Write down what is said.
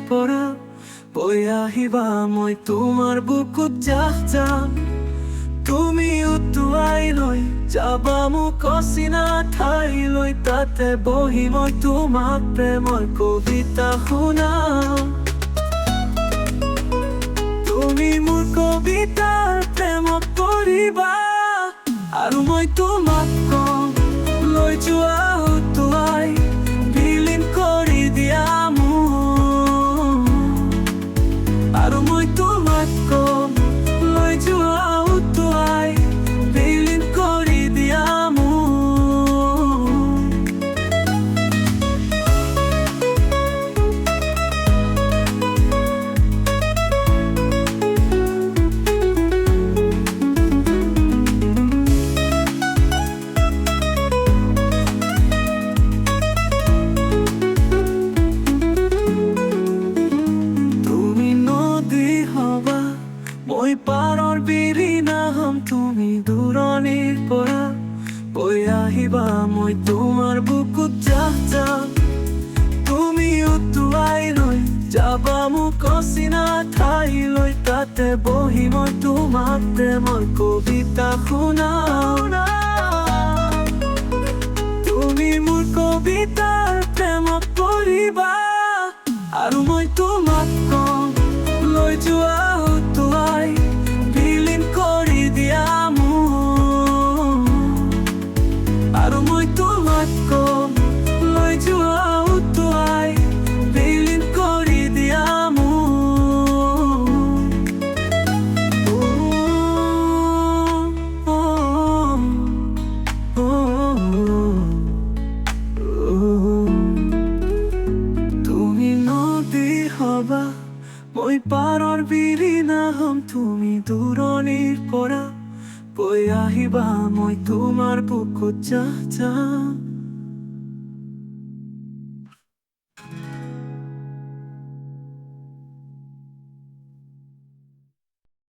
পৰা বৈ আহিবা মই তোমাৰ বুকুত যাহ যাম তুমি উটুৱাই লৈ যাবা মোক অচিনা ঠাইলৈ তাতে বহি মই তোমাক প্ৰেমৰ কবিতা শুনাম তুমি মোৰ কবিতাৰ প্ৰেমত পৰিবা আৰু মই তোমাক কম লৈ যোৱা উটুৱাই বিলীন কৰি দিয়া মোক আৰু মই তোমাক কম লৈ যোৱা উটুৱাই বিলীন কৰি দিয়া মই পাৰৰ বিৰিণা হম তুমি দূৰণিৰ পৰা বৈ আহিবা মই তোমাৰ বুকুত যাহ যাম তুমি উটুৱাই লৈ যাবা মোক অচিনা ঠাইলৈ তাতে বহি মই তোমাক প্ৰেমৰ কবিতা শুনাম তুমি মোৰ কবিতাৰ প্ৰেমত পৰিবা আৰু মই তোমাক কম লৈ যোৱা উটুৱাই বিলীন কৰি দিয়া মোক আৰু মই তোমাক কম লৈ যোৱা উটুৱাই বিলীন কৰি দিয়া তুমি নদী হবা মই পাৰৰ বিৰিণা হম তুমি দূৰণিৰ পৰা বৈ আহিবা মই তোমাৰ বুকুত যাহ যাম